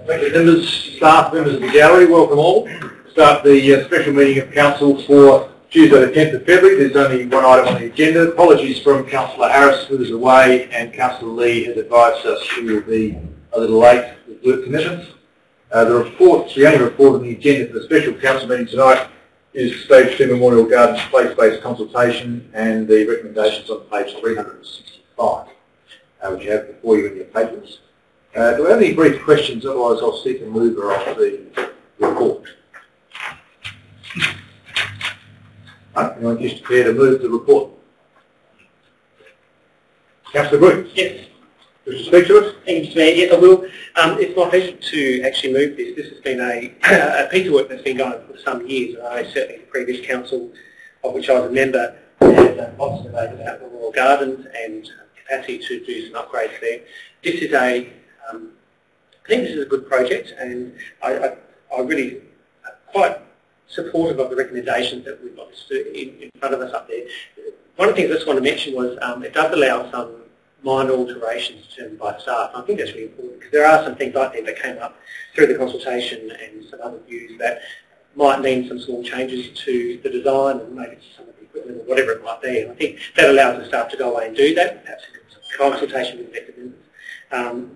Thank you, members, staff, members of the gallery. Welcome all. Start the special meeting of Council for Tuesday the 10th of February. There's only one item on the agenda. Apologies from Councillor Harris, who is away, and Councillor Lee has advised us she will be a little late with work commitments. The only report on the agenda for the special council meeting tonight is Stage 2 Memorial Gardens place-based consultation and the recommendations on page 365, which you have before you in your papers. Do we have any brief questions? Otherwise I'll seek a mover of the report. Anyone just prepare to move the report? Councillor Green? Yes. Wish to speak to us? Thank you, Mr. Mayor. Yes, I will. It's my pleasure to actually move this. This has been a piece of work that's been going on for some years. Certainly the previous council, of which I was a member, had lots of debate about Memorial Gardens and capacity to do some upgrades there. This is I think this is a good project, and I really quite supportive of the recommendations that we've got in front of us up there. One of the things I just want to mention was it does allow some minor alterations determined by staff. I think that's really important because there are some things like that came up through the consultation and some other views that might mean some small changes to the design and maybe to some of the equipment or whatever it might be. And I think that allows the staff to go away and do that, perhaps in consultation with elected members.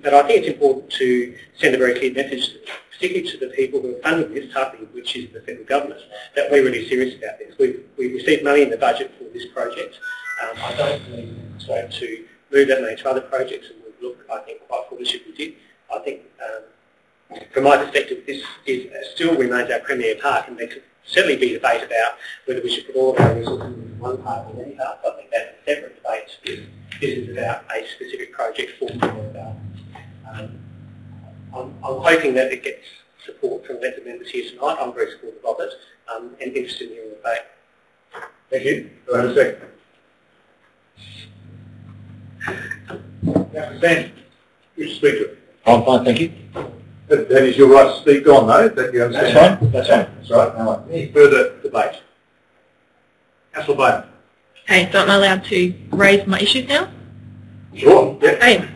But I think it's important to send a very clear message, particularly to the people who are funding this, partly which is the federal government, that we're really serious about this. We've received money in the budget for this project. I don't believe it's going to move that money to other projects and would look, I think, quite foolish if we did. I think, from my perspective, this still remains our premier park, and there could certainly be debate about whether we should put all of our resources into one park or any park. I think that's a separate debate. This is about a specific project for Memorial Gardens. I'm hoping that it gets support from elected members here tonight. I'm very supportive of it and interested in hearing the debate. Thank you. Do I have a second? Councillor Sand, wish to speak to it? I'm fine, thank you. That is your right to speak on, though. That you understand? That's fine. That's fine. That's right. No, any further debate? Councillor Bowman. Okay, so I'm allowed to raise my issues now? Sure. Yep. Okay.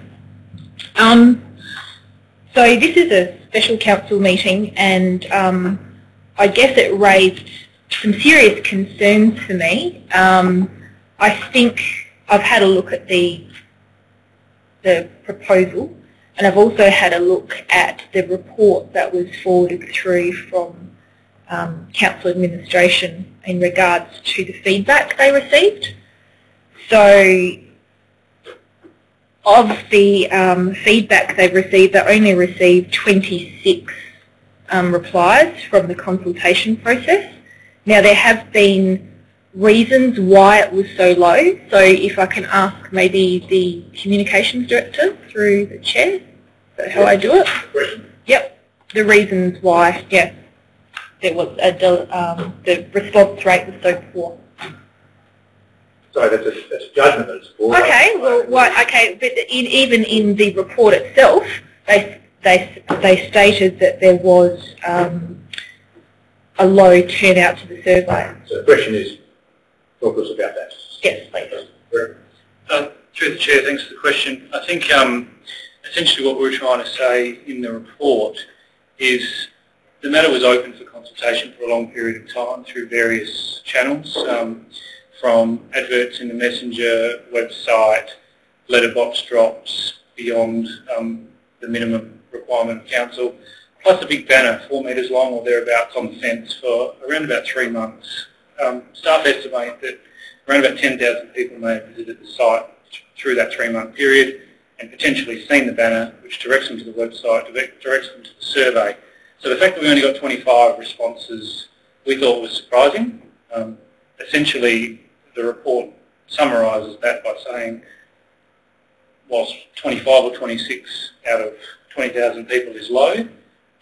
So this is a special council meeting, and I guess it raised some serious concerns for me. I think I've had a look at the proposal, and I've also had a look at the report that was forwarded through from council administration in regards to the feedback they received. So of the feedback they've received, they only received 26 replies from the consultation process. Now there have been reasons why it was so low, so if I can ask maybe the communications director through the chair, is that how I do it? Question? Yep, the reasons why, yeah, there was the response rate was so poor. Sorry, that's a judgment that it's poor. Okay, well, okay, but even in the report itself, they stated that there was a low turnout to the survey. So the question is, talk to us about that. Yes, please. Through the Chair, thanks for the question. I think essentially what we're trying to say in the report is the matter was open for consultation for a long period of time through various channels, from adverts in the Messenger website, letterbox drops, beyond the minimum requirement of council, plus a big banner 4 metres long or thereabouts on the fence for around about 3 months. Staff estimate that around about 10,000 people may have visited the site through that 3-month period and potentially seen the banner, which directs them to the website, directs them to the survey. So the fact that we only got 25 responses we thought was surprising. Essentially, the report summarises that by saying whilst 25 or 26 out of 20,000 people is low,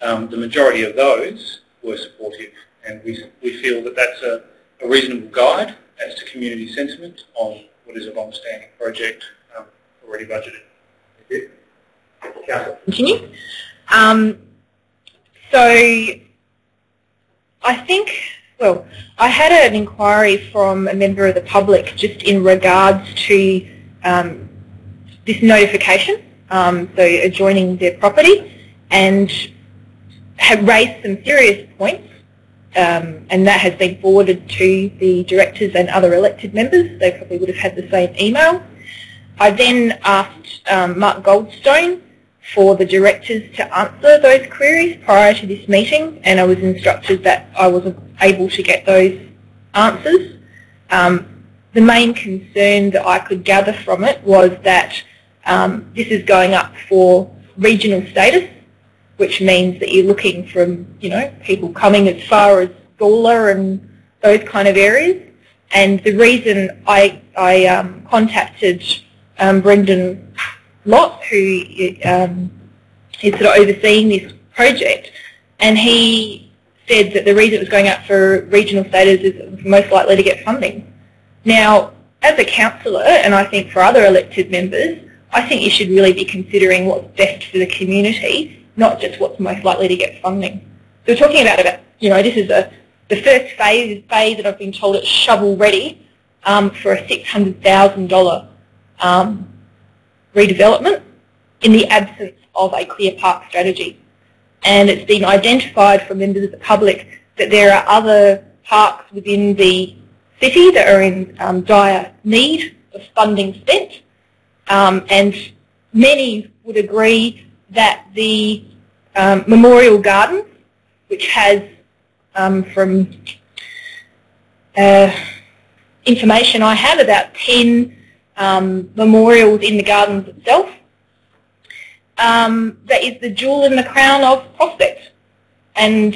the majority of those were supportive, and we feel that that's a reasonable guide as to community sentiment on what is a long-standing project already budgeted. Continue. So I think, well, I had an inquiry from a member of the public just in regards to this notification, so adjoining their property, and have raised some serious points, and that has been forwarded to the directors and other elected members. They probably would have had the same email. I then asked Mark Goldstone for the directors to answer those queries prior to this meeting, and I was instructed that I wasn't able to get those answers. The main concern that I could gather from it was that this is going up for regional status, which means that you're looking from, you know, people coming as far as Gawler and those kind of areas. And the reason I contacted Brendan Lott, who is sort of overseeing this project, and he said that the reason it was going up for regional status is most likely to get funding. Now, as a councillor, and I think for other elected members, I think you should really be considering what's best for the community, not just what's most likely to get funding. So we're talking about, you know, this is the first phase, and I've been told it's shovel ready for a $600,000 redevelopment in the absence of a clear park strategy. And it's been identified from members of the public that there are other parks within the city that are in dire need of funding spent. And many would agree that the Memorial Gardens, which has, from information I have, about 10 memorials in the gardens itself, that is the jewel in the crown of Prospect. And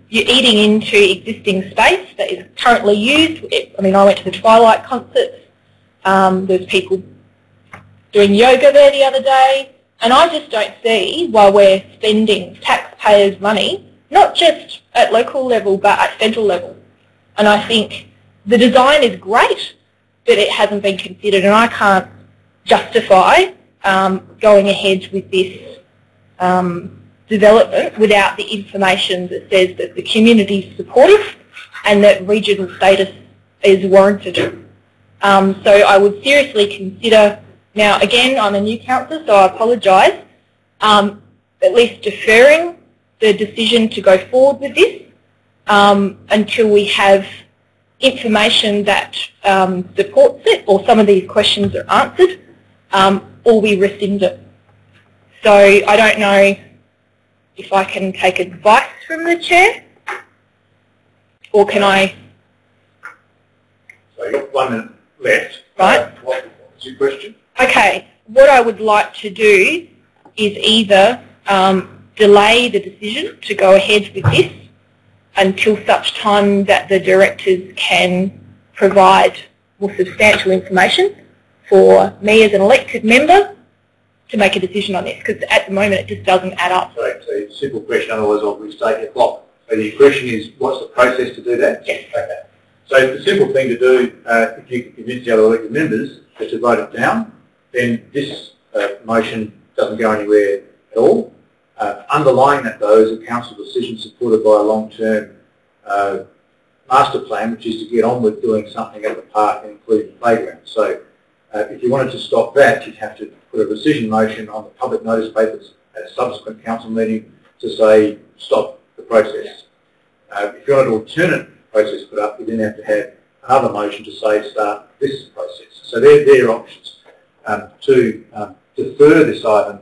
you're eating into existing space that is currently used. I mean, I went to the Twilight concerts. There's people doing yoga there the other day. And I just don't see why we're spending taxpayers' money, not just at local level, but at federal level. And I think the design is great, but it hasn't been considered, and I can't justify going ahead with this development without the information that says that the community is supportive and that regional status is warranted. So I would seriously consider, now again I'm a new councillor so I apologise, at least deferring the decision to go forward with this until we have information that supports it, or some of these questions are answered, or we rescind it. So I don't know if I can take advice from the chair, or can I? So you've got 1 minute left. Right. What's your question? Okay, what I would like to do is either delay the decision to go ahead with this until such time that the directors can provide more substantial information for me as an elected member to make a decision on this, because at the moment it just doesn't add up. So it's a simple question, otherwise I'll restate your clock. So the question is, what's the process to do that? Yes. Okay. So the simple thing to do, if you can convince the other elected members, is to vote it down. Then this motion doesn't go anywhere at all. Underlying that, though, is a council decision supported by a long-term master plan, which is to get on with doing something at the park, including the playground. So if you wanted to stop that, you'd have to put a rescission motion on the public notice papers at a subsequent council meeting to say stop the process. If you want an alternate process put up, you then have to have another motion to say start this process. So they're your options. To defer this item,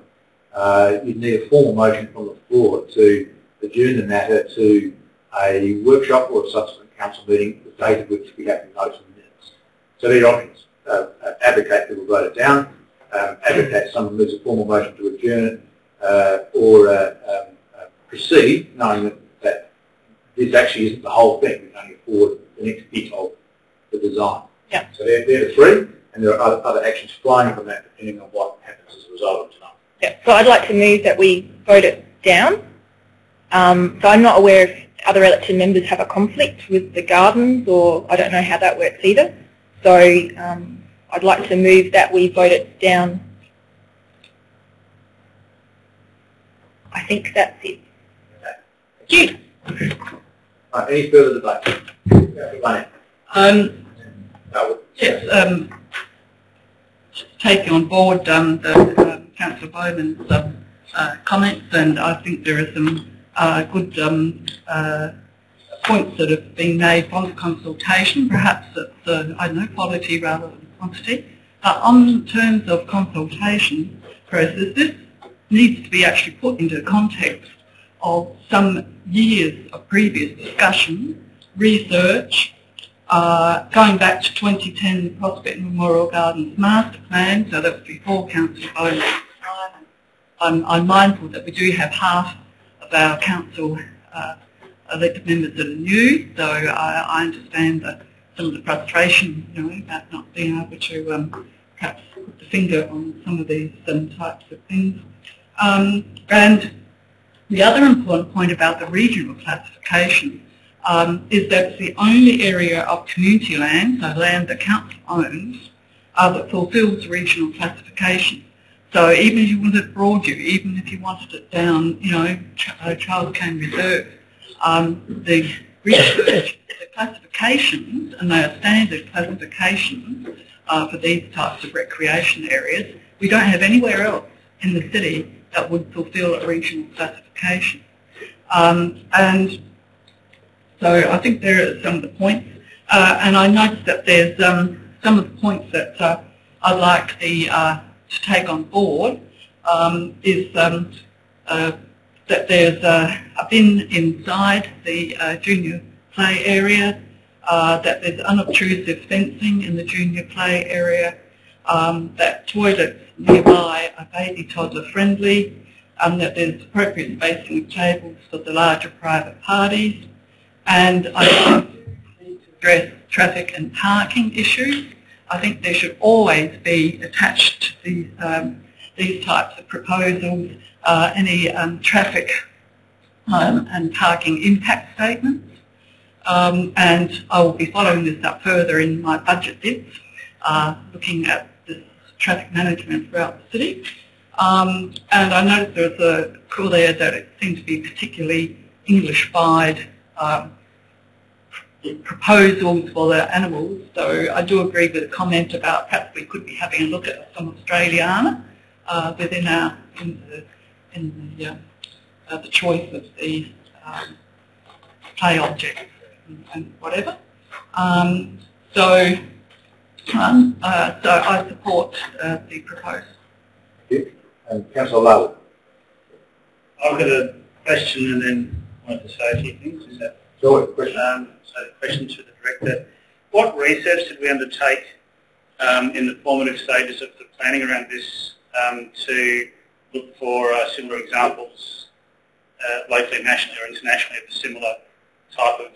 you'd need a formal motion from the floor to adjourn the matter to a workshop or a subsequent council meeting, the date of which we have to note in the minutes. So they're your options. Advocate that we'll vote it down, advocate someone moves a formal motion to adjourn it, or proceed knowing that this actually isn't the whole thing, we can only afford the next bit of the design. Yeah. So they're the three, and there are other actions flying from that depending on what happens as a result of tonight. Yeah. So I'd like to move that we vote it down. So I'm not aware if other elected members have a conflict with the gardens, or I don't know how that works either. So I'd like to move that we vote it down. I think that's it. Okay. Thank you. Right, any further debate? Yes, taking on board the Councillor Bowman's comments, and I think there are some good points that have been made from the consultation. Perhaps it's, I don't know, quality rather than quantity. On terms of consultation process, this needs to be actually put into context of some years of previous discussion, research, going back to 2010 Prospect Memorial Gardens Master Plan, so that was before Council Bowen. I'm mindful that we do have half of our council elected members that are new, so I understand that some of the frustration, about not being able to perhaps put the finger on some of these types of things. And the other important point about the regional classification is that it's the only area of community land, so land that council owns, that fulfills regional classification. So even if you wanted it Broadview, even if you wanted it down, Charles Cane Reserve, the research, the classifications, and they are standard classifications for these types of recreation areas, we don't have anywhere else in the city that would fulfil a regional classification. And so I think there are some of the points. And I noticed that there's some of the points that I'd like to take on board is that there's a bin inside the junior play area, that there's unobtrusive fencing in the junior play area, that toilets nearby are baby toddler friendly, that there's appropriate spacing of tables for the larger private parties, and I need to address traffic and parking issues. I think there should always be attached to these types of proposals any traffic and parking impact statements. And I will be following this up further in my budget bits, looking at this traffic management throughout the city. And I noticed there was a call there that it seemed to be particularly English-fied proposals for the animals. So I do agree with a comment about perhaps we could be having a look at some Australiana within our the choice of the play objects and whatever. So I support the proposal. And Councillor Lowe. I've got a question and then wanted to say a few things. Is that sure? Question. So the question to the Director. What research did we undertake in the formative stages of the planning around this to look for similar examples locally, nationally or internationally of a similar type of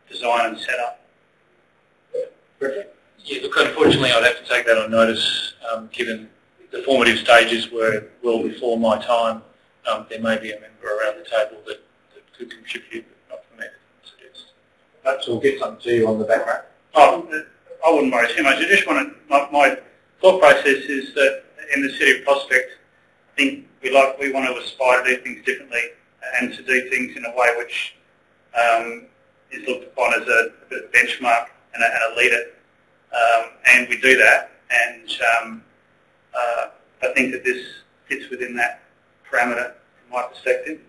design and setup? Yeah, look, unfortunately I'd have to take that on notice given the formative stages were well before my time. There may be a member around the table that could contribute, but not for me to suggest. Perhaps we'll get something to you on the background. Oh, I wouldn't worry too much. I just want to, my thought process is that in the city of Prospect, I think we want to aspire to do things differently and to do things in a way which is looked upon as a bit of a benchmark and a leader. And we do that, and I think that this fits within that parameter from my perspective.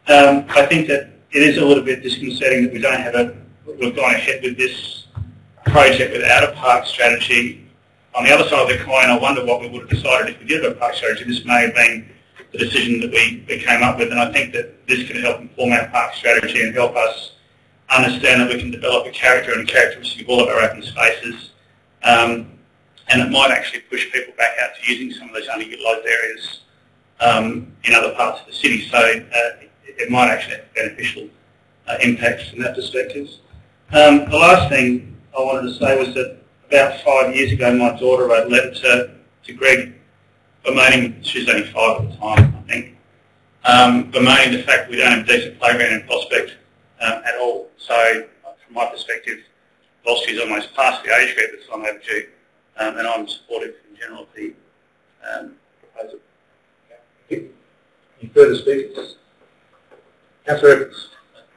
I think that it is a little bit disconcerting that we don't have we've gone ahead with this project without a park strategy. On the other side of the coin, I wonder what we would have decided if we did have a park strategy. This may have been the decision that we came up with, and I think that this can help inform our park strategy and help us understand that we can develop a character and a characteristic of all of our open spaces. And it might actually push people back out to using some of those underutilised areas in other parts of the city. So it might actually have beneficial impacts from that perspective. The last thing I wanted to say was that about 5 years ago, my daughter wrote a letter to Greg bemoaning, she was only 5 at the time, I think, bemoaning the fact that we don't have a decent playground in Prospect at all. So from my perspective, whilst she's almost past the age group, it's long overdue, and I'm supportive in general of the proposal. Any further speakers? Councillor Evans.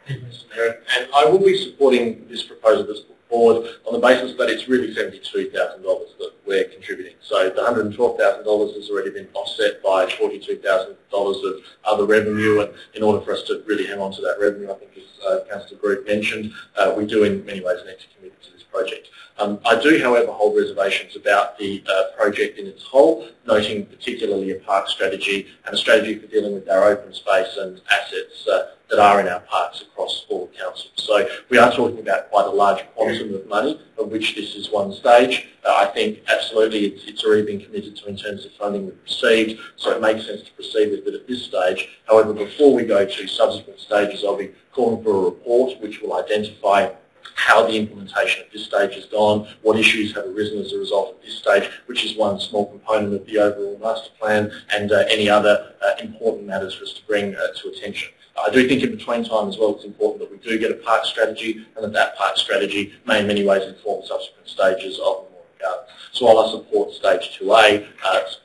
Thank you, Mr. Mayor. And I will be supporting this proposal that's put forward on the basis that it's really $72,000 that we're contributing. So the $112,000 has already been offset by $42,000 of other revenue, and in order for us to really hang on to that revenue, I think as Councillor Group mentioned, we do in many ways need to commit to this project. I do, however, hold reservations about the project in its whole, noting particularly a park strategy and a strategy for dealing with our open space and assets that are in our parks across all councils. So we are talking about quite a large quantum of money, of which this is one stage. I think absolutely it's already been committed to in terms of funding we've received, so it makes sense to proceed with it at this stage. However, before we go to subsequent stages, I'll be calling for a report which will identify how the implementation at this stage has gone, what issues have arisen as a result of this stage, which is one small component of the overall master plan, and any other important matters for us to bring to attention. I do think in between time as well it's important that we do get a park strategy, and that park strategy may in many ways inform subsequent stages of Memorial Garden. So while I support stage 2A,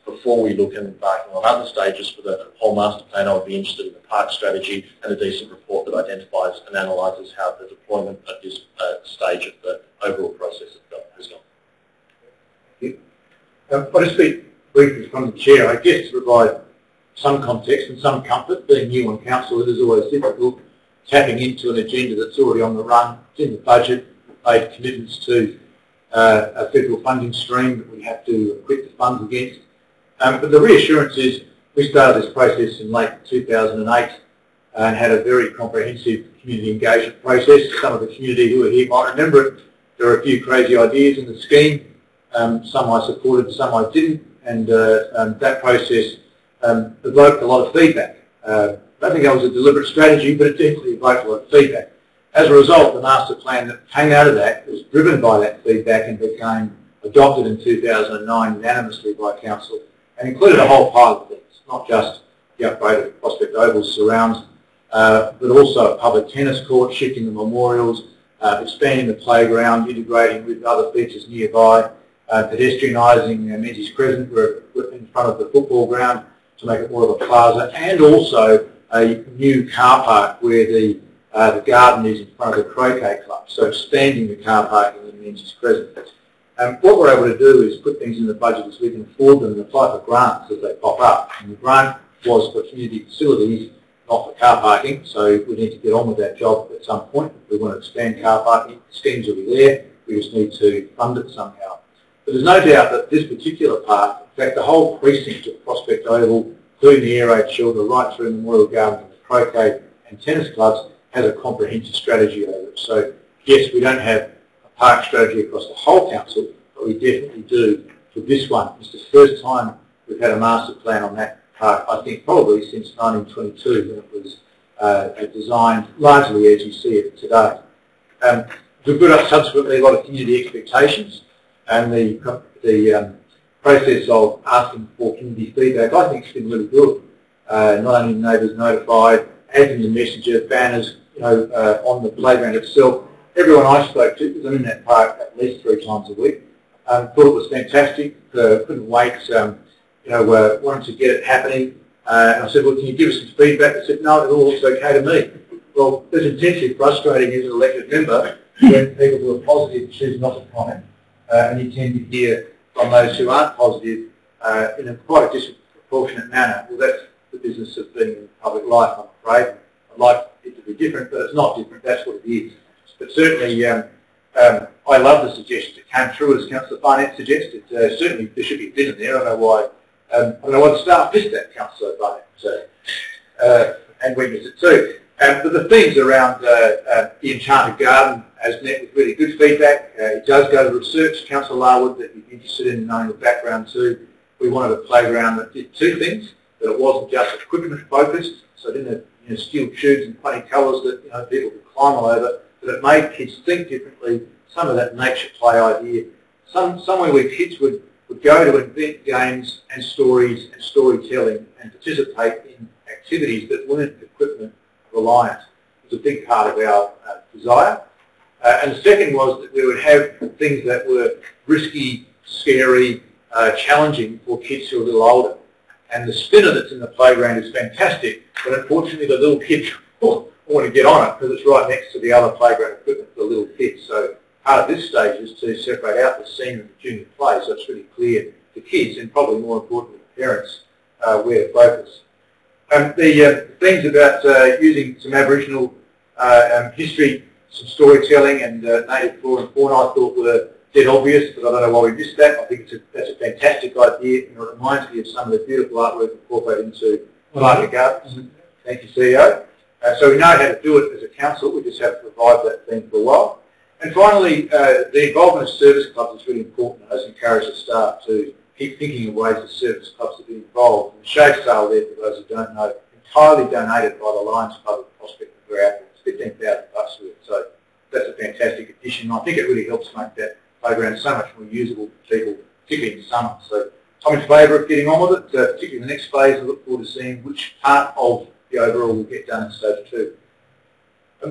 before we look at embarking on other stages for the whole master plan, I would be interested in the park strategy and a decent report that identifies and analyses how the deployment at this stage of the overall process has gone. Thank you. I'll just speak briefly from the Chair. I guess to provide some context and some comfort, being new on council, it is always difficult tapping into an agenda that's already on the run. It's in the budget, made commitments to a federal funding stream that we have to equip the funds against. But the reassurance is we started this process in late 2008 and had a very comprehensive community engagement process. Some of the community who are here might remember it. There were a few crazy ideas in the scheme. Some I supported, some I didn't, and that process evoked a lot of feedback. I don't think that was a deliberate strategy, but it definitely evoked a lot of feedback. As a result, the master plan that came out of that was driven by that feedback and became adopted in 2009 unanimously by Council, and included a whole pile of things, not just the upgrade of Prospect Oval surrounds, but also a public tennis court, shifting the memorials, expanding the playground, integrating with other features nearby, pedestrianising Menzies Crescent in front of the football ground to make it more of a plaza, and also a new car park where the garden is in front of the croquet club, so expanding the car parking in Menzies Crescent. What we're able to do is put things in the budget as we can afford them and apply for grants as they pop up. And the grant was for community facilities, not for car parking, so we need to get on with that job at some point. If we want to expand car parking, schemes will be there, we just need to fund it somehow. But there's no doubt that this particular park, in fact the whole precinct of Prospect Oval, including the air raid shelter, right through Memorial Gardens and the croquet and tennis clubs, has a comprehensive strategy over it. So yes, we don't have a park strategy across the whole council, but we definitely do for this one. It's the first time we've had a master plan on that park, I think probably since 1922 when it was designed largely as you see it today. We've built up subsequently a lot of community expectations, and the process of asking for community feedback I think has been really good. Not only neighbours notified, adding the messenger, banners, on the playground itself. Everyone I spoke to, because I'm in that park at least 3 times a week, thought it was fantastic, couldn't wait, wanted to get it happening. And I said, well, can you give us some feedback? They said, no, it all looks okay to me. Well, it's intensely frustrating as an elected member when people who are positive choose not to comment, and you tend to hear from those who aren't positive in a quite a disproportionate manner. Well, that's the business of being in public life, I'm afraid. I'd like it to be different, but it's not different, that's what it is. But certainly, I love the suggestion that came through as Councillor Barnett suggested. Certainly there should be a bit in there. I don't know why the staff missed that, Councillor Barnett, and we missed it too. But the themes around the Enchanted Garden has met with really good feedback. It does go to research. Councillor Larwood, that you'd be interested in knowing the background too. We wanted a playground that did 2 things, that it wasn't just equipment focused, so it didn't have steel tubes and funny colours that people could climb all over, but it made kids think differently. Some of that nature play idea, somewhere where kids would go to invent games and stories and storytelling and participate in activities that weren't equipment reliant. It was a big part of our desire. And the second was that we would have things that were risky, scary, challenging for kids who are a little older. And the spinner that's in the playground is fantastic, but unfortunately the little kids want to get on it because it's right next to the other playground equipment for the little kids. So part of this stage is to separate out the senior and the junior play, so it's really clear to kids and probably more importantly to parents where to focus. The themes about using some Aboriginal history, some storytelling and native flora and fauna I thought were dead obvious, but I don't know why we missed that. I think that's a fantastic idea, and it reminds me of some of the beautiful artwork incorporated into Parker Gardens. Thank you, CEO. So we know how to do it as a council, we just have to provide that theme for a while. And finally, the involvement of service clubs is really important. I just encourage the staff to keep thinking of ways that service clubs are being involved. And the shave sale there, for those who don't know, entirely donated by the Lions Club of Prospect and Grafton. It's $15,000 worth, so that's a fantastic addition. I think it really helps make that playground so much more usable for people, particularly in summer. So I'm in favour of getting on with it, particularly in the next phase. I look forward to seeing which part of the overall will get done in stage 2.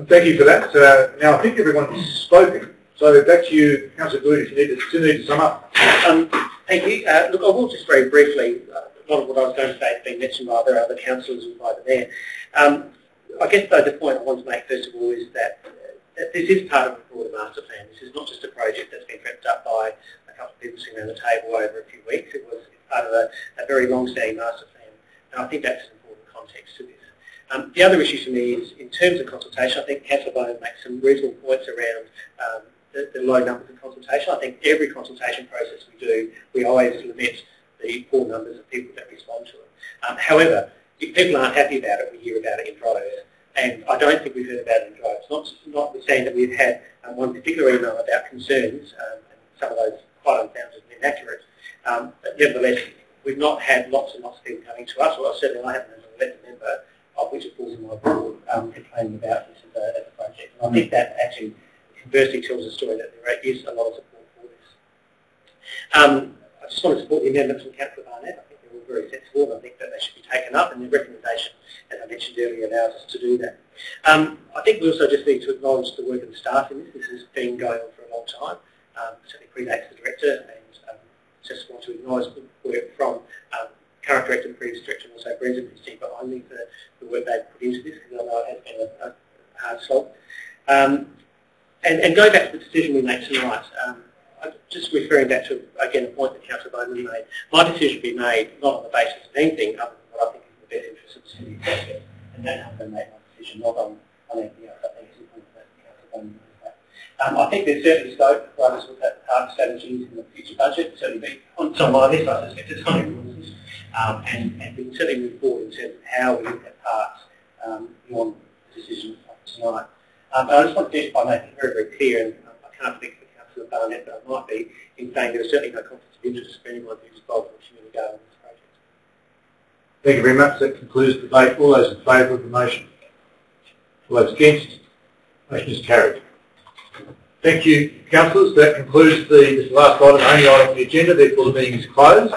Thank you for that. Now I think everyone's spoken. So back to you, Councillor Goode, if you need to sum up. Thank you. Look, I will just very briefly, a lot of what I was going to say has been mentioned by other councillors and by the Mayor. I guess though the point I want to make first of all is that this is part of a broader master plan. This is not just a project that's been dreamt up by a couple of people sitting around the table over a few weeks. It was part of a very long-standing master plan, and I think that's an important context to this. The other issue for me is, in terms of consultation, I think Councillor Bowen makes some reasonable points around the low numbers of consultation. I think every consultation process we do, we always lament the poor numbers of people that respond to it. However, if people aren't happy about it, we hear about it in droves. And I don't think we've heard about it in droves. Notwithstanding that we've had one particular email about concerns, and some of those quite unfounded and inaccurate. But nevertheless, we've not had lots and lots of people coming to us, or certainly I haven't as an elected member, of which it falls in my board, complaining about this as a project. And I think that actually conversely tells a story that there is a lot of support for this. I just want to support the amendments from Councillor Barnett. I think they're all very sensible, and I think that they should be taken up, and the recommendation, as I mentioned earlier, allows us to do that. I think we also just need to acknowledge the work of the staff in this. This has been going on for a long time. Certainly predates the director, and just want to acknowledge the work from current director and previous director, and also Brendan, who's team behind me for the work they've put into this, because I know it has been a hard slog. And going back to the decision we made tonight, just referring back to, again, a point that Councillor Bowman made, my decision will be made not on the basis of anything other than what I think is in the best interest of the city project, and that's how I made my decision, not on anything else. I think it's important that Councillor Bowman knows that. I think there's certainly scope for us to look at park strategies in the future budget. Certainly be on my list, I suspect it's on everyone's list. And we can certainly move forward in terms of how we look at parks beyond the decision of tonight. But I just want to finish by making it very, very clear, and I can't speak for Councillor Barnett, but I might be, in saying there is certainly no conflict of interest for anyone who's involved in the community garden on this project. Thank you very much. That concludes the debate. All those in favour of the motion? All those against? Motion is carried. Thank you, councillors. That concludes the last item, only item on the agenda. Therefore, the meeting is closed.